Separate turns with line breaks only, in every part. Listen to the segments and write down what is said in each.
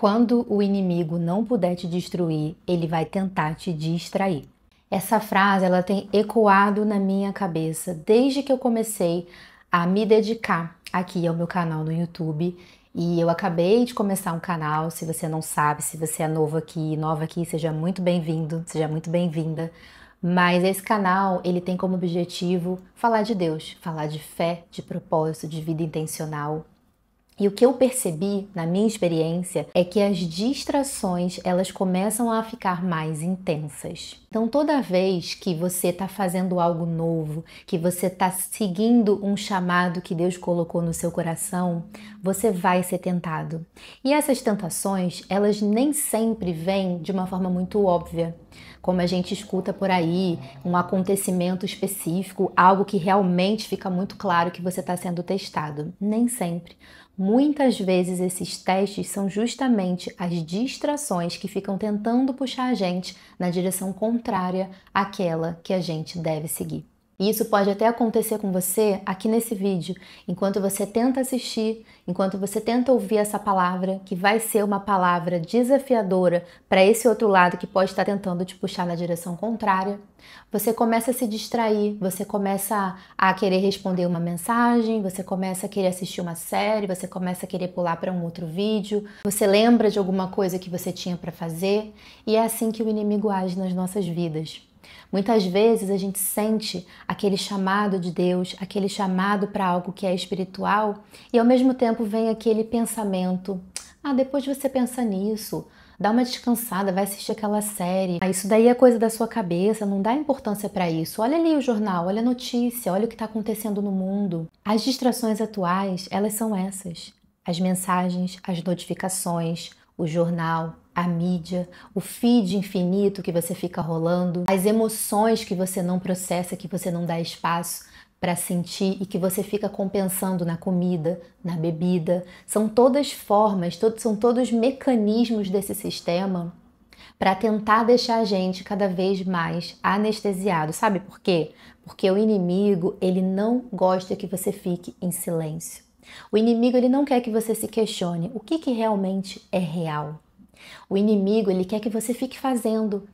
Quando o inimigo não puder te destruir, ele vai tentar te distrair. Essa frase, ela tem ecoado na minha cabeça desde que eu comecei a me dedicar aqui ao meu canal no YouTube. E eu acabei de começar um canal. Se você não sabe, se você é novo aqui, nova aqui, seja muito bem-vindo, seja muito bem-vinda. Mas esse canal, ele tem como objetivo falar de Deus, falar de fé, de propósito, de vida intencional. E o que eu percebi na minha experiência é que as distrações, elas começam a ficar mais intensas. Então, toda vez que você está fazendo algo novo, que você está seguindo um chamado que Deus colocou no seu coração, você vai ser tentado. E essas tentações, elas nem sempre vêm de uma forma muito óbvia. Como a gente escuta por aí, um acontecimento específico, algo que realmente fica muito claro que você está sendo testado. Nem sempre. Muitas vezes esses testes são justamente as distrações que ficam tentando puxar a gente na direção contrária àquela que a gente deve seguir. E isso pode até acontecer com você aqui nesse vídeo, enquanto você tenta assistir, enquanto você tenta ouvir essa palavra, que vai ser uma palavra desafiadora para esse outro lado que pode estar tentando te puxar na direção contrária. Você começa a se distrair, você começa a querer responder uma mensagem, você começa a querer assistir uma série, você começa a querer pular para um outro vídeo, você lembra de alguma coisa que você tinha para fazer, e é assim que o inimigo age nas nossas vidas. Muitas vezes a gente sente aquele chamado de Deus, aquele chamado para algo que é espiritual, e ao mesmo tempo vem aquele pensamento: depois você pensa nisso, dá uma descansada, vai assistir aquela série. Isso daí é coisa da sua cabeça, não dá importância para isso. Olha ali o jornal, olha a notícia, olha o que está acontecendo no mundo. As distrações atuais, elas são essas: as mensagens, as notificações, o jornal, a mídia, o feed infinito que você fica rolando, as emoções que você não processa, que você não dá espaço para sentir e que você fica compensando na comida, na bebida. São todas formas, são todos mecanismos desse sistema para tentar deixar a gente cada vez mais anestesiado. Sabe por quê? Porque o inimigo, ele não gosta que você fique em silêncio. O inimigo, ele não quer que você se questione o que realmente é real. O inimigo, ele quer que você fique fazendo,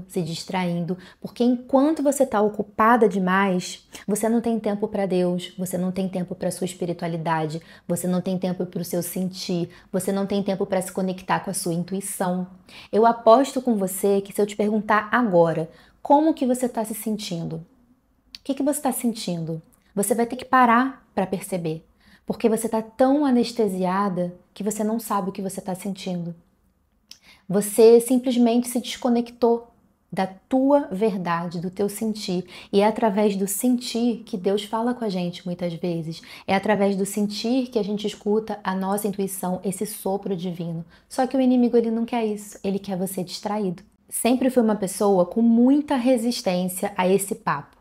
se distraindo, porque enquanto você está ocupada demais, você não tem tempo para Deus, você não tem tempo para sua espiritualidade, você não tem tempo para o seu sentir, você não tem tempo para se conectar com a sua intuição. Eu aposto com você que se eu te perguntar agora, como que você está se sentindo? O que você está sentindo? Você vai ter que parar para perceber. Porque você está tão anestesiada que você não sabe o que você está sentindo. Você simplesmente se desconectou da tua verdade, do teu sentir. E é através do sentir que Deus fala com a gente muitas vezes. É através do sentir que a gente escuta a nossa intuição, esse sopro divino. Só que o inimigo, ele não quer isso, ele quer você distraído. Sempre fui uma pessoa com muita resistência a esse papo.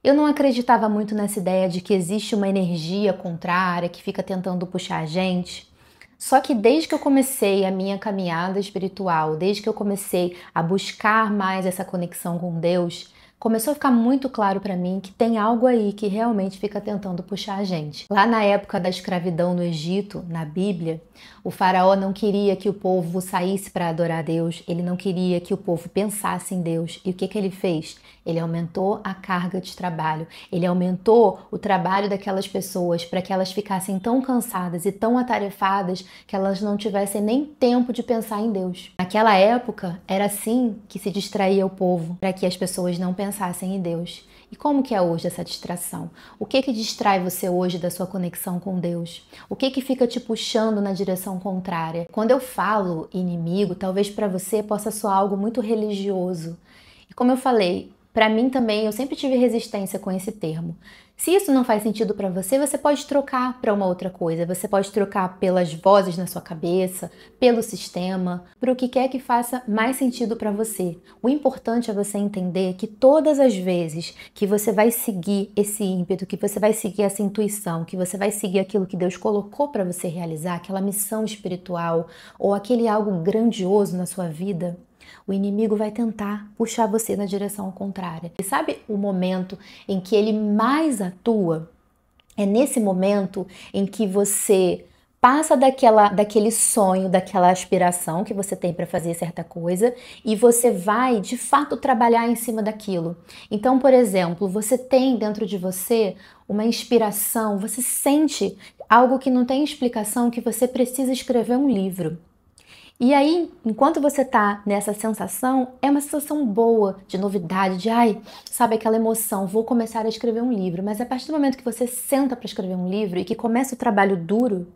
Eu não acreditava muito nessa ideia de que existe uma energia contrária que fica tentando puxar a gente. Só que desde que eu comecei a minha caminhada espiritual, desde que eu comecei a buscar mais essa conexão com Deus, começou a ficar muito claro para mim que tem algo aí que realmente fica tentando puxar a gente. Lá na época da escravidão no Egito, na Bíblia, o faraó não queria que o povo saísse para adorar a Deus, ele não queria que o povo pensasse em Deus. E o que ele fez? Ele aumentou a carga de trabalho, ele aumentou o trabalho daquelas pessoas para que elas ficassem tão cansadas e tão atarefadas que elas não tivessem nem tempo de pensar em Deus. Naquela época, era assim que se distraía o povo, para que as pessoas não pensassem em Deus. E como que é hoje essa distração? O que distrai você hoje da sua conexão com Deus? O que fica te puxando na direção contrária? Quando eu falo inimigo, talvez para você possa soar algo muito religioso. E como eu falei, para mim também, eu sempre tive resistência com esse termo. Se isso não faz sentido para você, você pode trocar para uma outra coisa. Você pode trocar pelas vozes na sua cabeça, pelo sistema, por o que quer que faça mais sentido para você. O importante é você entender que todas as vezes que você vai seguir esse ímpeto, que você vai seguir essa intuição, que você vai seguir aquilo que Deus colocou para você realizar, aquela missão espiritual ou aquele algo grandioso na sua vida, o inimigo vai tentar puxar você na direção contrária. E sabe o momento em que ele mais atua? É nesse momento em que você Passa daquele sonho, daquela aspiração que você tem para fazer certa coisa e você vai, de fato, trabalhar em cima daquilo. Então, por exemplo, você tem dentro de você uma inspiração, você sente algo que não tem explicação, que você precisa escrever um livro. E aí, enquanto você tá nessa sensação, é uma sensação boa, de novidade, de ai, sabe aquela emoção, vou começar a escrever um livro. Mas a partir do momento que você senta para escrever um livro e que começa o trabalho duro,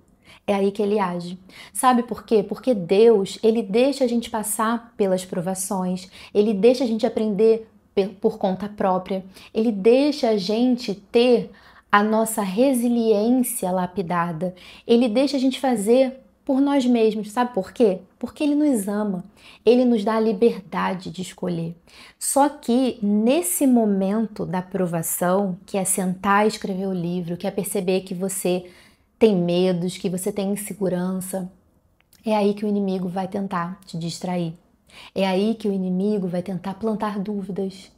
é aí que ele age. Sabe por quê? Porque Deus, ele deixa a gente passar pelas provações, ele deixa a gente aprender por conta própria, ele deixa a gente ter a nossa resiliência lapidada, ele deixa a gente fazer por nós mesmos, sabe por quê? Porque ele nos ama, ele nos dá a liberdade de escolher. Só que nesse momento da provação, que é sentar e escrever o livro, que é perceber que você tem medos, que você tem insegurança, é aí que o inimigo vai tentar te distrair. É aí que o inimigo vai tentar plantar dúvidas,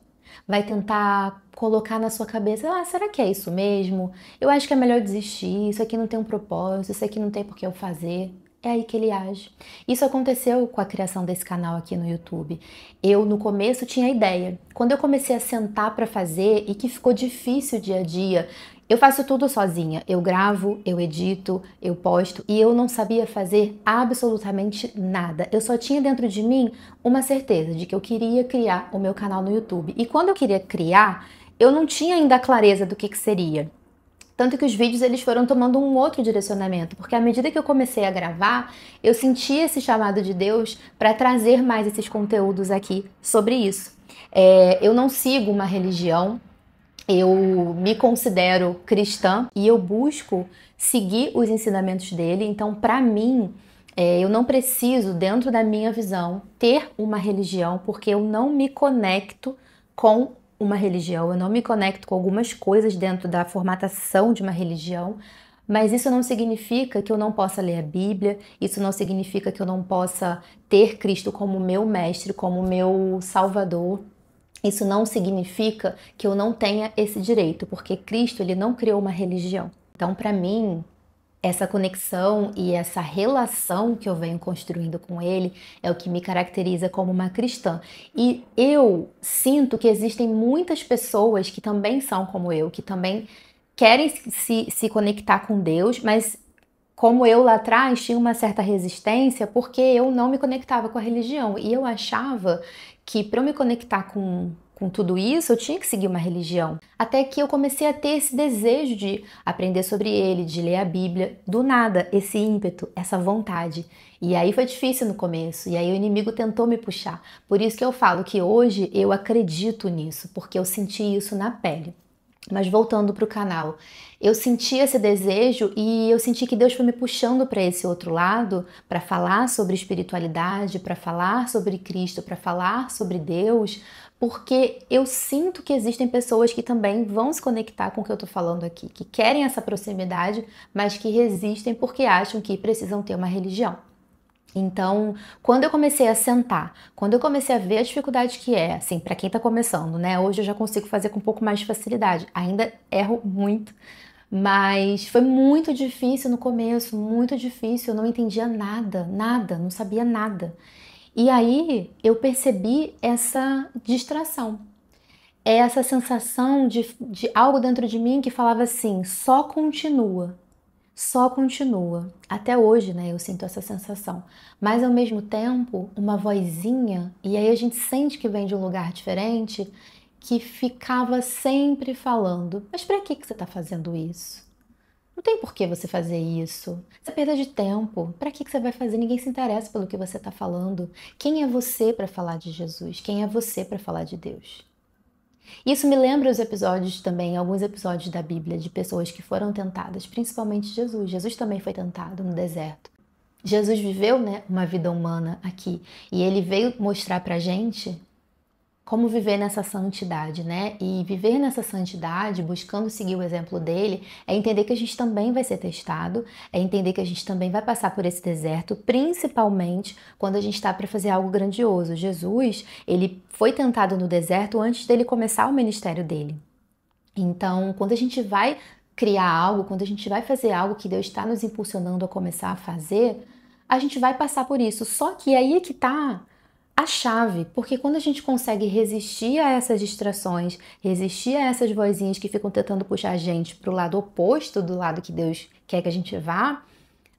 vai tentar colocar na sua cabeça, será que é isso mesmo? Eu acho que é melhor desistir, isso aqui não tem um propósito, isso aqui não tem por que eu fazer. É aí que ele age. Isso aconteceu com a criação desse canal aqui no YouTube. Eu, no começo, tinha ideia. Quando eu comecei a sentar para fazer e que ficou difícil o dia a dia, eu faço tudo sozinha. Eu gravo, eu edito, eu posto e eu não sabia fazer absolutamente nada. Eu só tinha dentro de mim uma certeza de que eu queria criar o meu canal no YouTube. E quando eu queria criar, eu não tinha ainda a clareza do que seria. Tanto que os vídeos eles foram tomando um outro direcionamento, porque à medida que eu comecei a gravar, eu senti esse chamado de Deus para trazer mais esses conteúdos aqui sobre isso. Eu não sigo uma religião, eu me considero cristã e eu busco seguir os ensinamentos dele. Então, para mim, eu não preciso, dentro da minha visão, ter uma religião, porque eu não me conecto com uma religião, eu não me conecto com algumas coisas dentro da formatação de uma religião, mas isso não significa que eu não possa ler a Bíblia, isso não significa que eu não possa ter Cristo como meu mestre, como meu salvador. Isso não significa que eu não tenha esse direito, porque Cristo ele não criou uma religião. Então, para mim, essa conexão e essa relação que eu venho construindo com ele é o que me caracteriza como uma cristã. E eu sinto que existem muitas pessoas que também são como eu, que também querem se conectar com Deus, mas como eu lá atrás tinha uma certa resistência porque eu não me conectava com a religião. E eu achava que para eu me conectar com tudo isso, eu tinha que seguir uma religião. Até que eu comecei a ter esse desejo de aprender sobre ele, de ler a Bíblia, do nada, esse ímpeto, essa vontade. E aí foi difícil no começo, e aí o inimigo tentou me puxar. Por isso que eu falo que hoje eu acredito nisso, porque eu senti isso na pele. Mas voltando para o canal, eu senti esse desejo e eu senti que Deus foi me puxando para esse outro lado, para falar sobre espiritualidade, para falar sobre Cristo, para falar sobre Deus, porque eu sinto que existem pessoas que também vão se conectar com o que eu estou falando aqui, que querem essa proximidade, mas que resistem porque acham que precisam ter uma religião. Então, quando eu comecei a sentar, quando eu comecei a ver a dificuldade que é, assim, para quem tá começando, né? Hoje eu já consigo fazer com um pouco mais de facilidade. Ainda erro muito, mas foi muito difícil no começo, muito difícil. Eu não entendia nada, não sabia nada. E aí eu percebi essa distração. É essa sensação de algo dentro de mim que falava assim: só continua. Só continua. Até hoje, né, eu sinto essa sensação. Mas ao mesmo tempo, uma vozinha, e aí a gente sente que vem de um lugar diferente, que ficava sempre falando: mas pra que você tá fazendo isso? Não tem por que você fazer isso. Você perda de tempo. Pra que você vai fazer? Ninguém se interessa pelo que você tá falando. Quem é você para falar de Jesus? Quem é você para falar de Deus? Isso me lembra os episódios também, alguns episódios da Bíblia de pessoas que foram tentadas, principalmente Jesus. Jesus também foi tentado no deserto. Jesus viveu, né, uma vida humana aqui e ele veio mostrar pra gente como viver nessa santidade, né? E viver nessa santidade, buscando seguir o exemplo dele, é entender que a gente também vai ser testado, é entender que a gente também vai passar por esse deserto, principalmente quando a gente está para fazer algo grandioso. Jesus, ele foi tentado no deserto antes dele começar o ministério dele. Então, quando a gente vai criar algo, quando a gente vai fazer algo que Deus está nos impulsionando a começar a fazer, a gente vai passar por isso. Só que aí é que tá a chave, porque quando a gente consegue resistir a essas distrações, resistir a essas vozinhas que ficam tentando puxar a gente para o lado oposto do lado que Deus quer que a gente vá,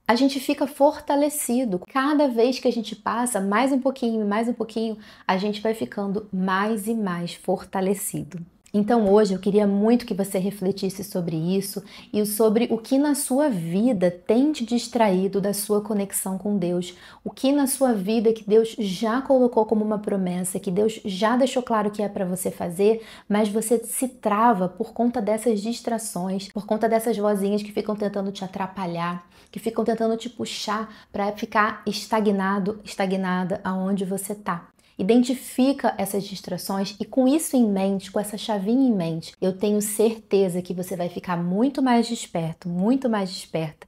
a gente fica fortalecido. Cada vez que a gente passa mais um pouquinho, a gente vai ficando mais e mais fortalecido. Então hoje eu queria muito que você refletisse sobre isso e sobre o que na sua vida tem te distraído da sua conexão com Deus, o que na sua vida que Deus já colocou como uma promessa, que Deus já deixou claro que é para você fazer, mas você se trava por conta dessas distrações, por conta dessas vozinhas que ficam tentando te atrapalhar, que ficam tentando te puxar para ficar estagnado, estagnada aonde você está. Identifica essas distrações e com isso em mente, com essa chavinha em mente, eu tenho certeza que você vai ficar muito mais desperto, muito mais desperta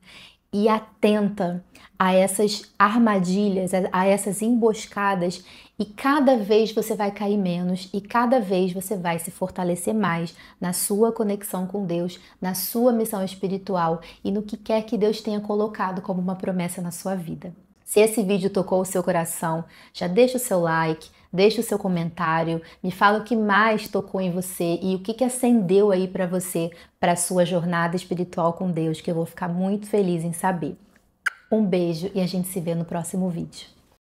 e atenta a essas armadilhas, a essas emboscadas, e cada vez você vai cair menos e cada vez você vai se fortalecer mais na sua conexão com Deus, na sua missão espiritual e no que quer que Deus tenha colocado como uma promessa na sua vida. Se esse vídeo tocou o seu coração, já deixa o seu like, deixa o seu comentário, me fala o que mais tocou em você e o que acendeu aí para você, para a sua jornada espiritual com Deus, que eu vou ficar muito feliz em saber. Um beijo e a gente se vê no próximo vídeo.